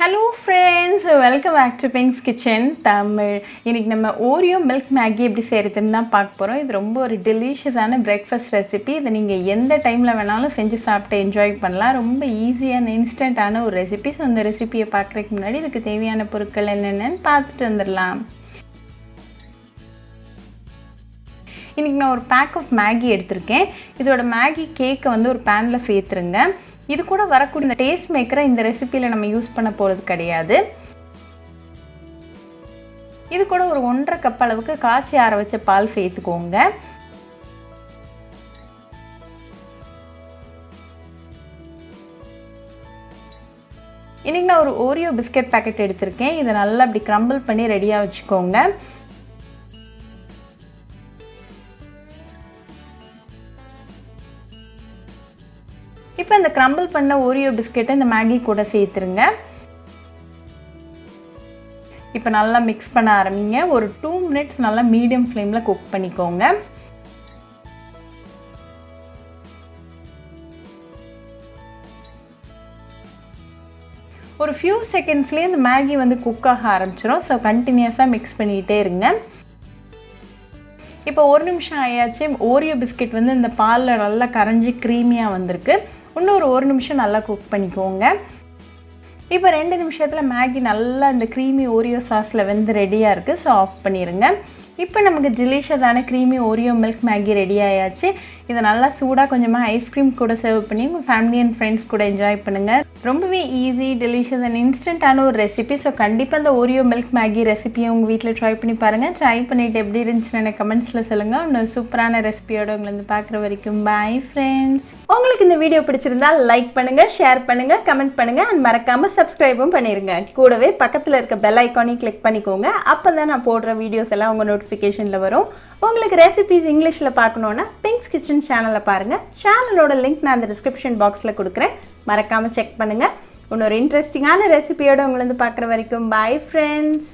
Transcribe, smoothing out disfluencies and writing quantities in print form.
Hello friends, welcome back to Pink's Kitchen Tamil. இன்னைக்கு நம்ம Oreo Milk Maggi எப்படி செய்யறதுன்னு தான் பார்க்க போறோம். இது ரொம்ப ஒரு டெலிஷியஸான breakfast recipe. இத நீங்க எந்த டைம்ல வேணாலும் செஞ்சு சாப்பிட்டு என்ஜாய் பண்ணலாம். ரொம்ப ஈஸியான இன்ஸ்டன்ட்டான ஒரு ரெசிபி. சோ இந்த ரெசிபியை பார்க்கறதுக்கு முன்னாடி இதுக்கு தேவையான பொருட்கள் என்னென்னன்னு பார்த்துட்டு வந்துடலாம். இன்னைக்கு நான் ஒரு pack of Maggi எடுத்துர்க்கேன். இதோட Maggi கேக்க வந்து ஒரு panல சேர்த்துருங்க. இது கூட வரக்கூடிய டேஸ்ட் மேக்கரை இந்த ரெசிபியில் நம்ம யூஸ் பண்ண போகிறது கிடையாது. இது கூட ஒரு 1.5 கப் அளவுக்கு காய்ச்சி ஆற வச்ச பால் சேர்த்துக்கோங்க. இன்னைக்கு நான் ஒரு ஓரியோ பிஸ்கட் பாக்கெட் எடுத்திருக்கேன். இதை நல்லா அப்படி கிரம்பிள் பண்ணி ரெடியாக வச்சுக்கோங்க. இப்போ இந்த கிரம்பிள் பண்ண ஓரியோ பிஸ்கெட்டை இந்த மேகி கூட சேர்த்துருங்க. இப்போ நல்லா மிக்ஸ் பண்ண ஆரம்பிங்க. ஒரு 2 மினிட்ஸ் நல்லா மீடியம் ஃப்ளேமில் குக் பண்ணிக்கோங்க. ஒரு ஃபியூ செகண்ட்ஸ்லேயே இந்த மேகி வந்து குக் ஆக ஆரம்பிச்சிடும். ஸோ கண்டினியூஸாக மிக்ஸ் பண்ணிக்கிட்டே இருங்க. இப்போ 1 நிமிஷம் ஆயாச்சு. ஓரியோ பிஸ்கெட் வந்து இந்த பாலில் நல்லா கரைஞ்சி க்ரீமியாக வந்திருக்கு. இன்னும் ஒரு 1 நிமிஷம் நல்லா குக் பண்ணிக்கோங்க. இப்போ 2 நிமிஷத்தில் மேகி நல்லா இந்த க்ரீமி ஓரியோ சாஸில் வந்து ரெடியாக இருக்குது. ஸோ ஆஃப் பண்ணிடுங்க. இப்போ நமக்கு டெலிஷியஸான creamy Oreo milk Maggi ready ஆயாச்சு. இதை நல்லா சூடாக கொஞ்சமாக ஐஸ்கிரீம் கூட சர்வ் பண்ணி உங்கள் ஃபேமிலி அண்ட் ஃப்ரெண்ட்ஸ் கூட என்ஜாய் பண்ணுங்கள். ரொம்பவே ஈஸி, டெலிஷியஸ் அண்ட் இன்ஸ்டன்ட்டான ஒரு ரெசிபி. ஸோ கண்டிப்பாக இந்த ஓரியோ மில்க் மேகி ரெசிபியை உங்கள் வீட்டில் ட்ரை பண்ணி பாருங்கள். ட்ரை பண்ணிவிட்டு எப்படி இருந்துச்சுன்னு எனக்கு கமெண்ட்ஸில் சொல்லுங்கள். இன்னும் சூப்பரான ரெசிபியோடு உங்களை வந்து பார்க்குற வரைக்கும் பாய் ஃப்ரெண்ட்ஸ். உங்களுக்கு இந்த வீடியோ பிடிச்சிருந்தா லைக் பண்ணுங்கள், ஷேர் பண்ணுங்கள், கமெண்ட் பண்ணுங்கள் அண்ட் மறக்காமல் சப்ஸ்கிரைபும் பண்ணிடுங்க. கூடவே பக்கத்தில் இருக்க பெல் ஐக்கானையும் கிளிக் பண்ணிக்கோங்க. அப்போ தான் நான் போடுற வீடியோஸ் எல்லாம் உங்கள் நோட்டிஃபிகேஷனில் வரும். உங்களுக்கு ரெசிபிஸ் இங்கிலீஷில் பார்க்கணுன்னா பிங்க்ஸ் கிச்சன் சேனலை பாருங்கள். சேனலோட லிங்க் நான் அந்த டிஸ்கிரிப்ஷன் பாக்ஸில் கொடுக்குறேன். மறக்காமல் செக் பண்ணுங்கள். இன்னொரு இன்ட்ரெஸ்டிங்கான ரெசிபியோடு உங்களை வந்து பார்க்குற வரைக்கும் பாய் ஃப்ரெண்ட்ஸ்.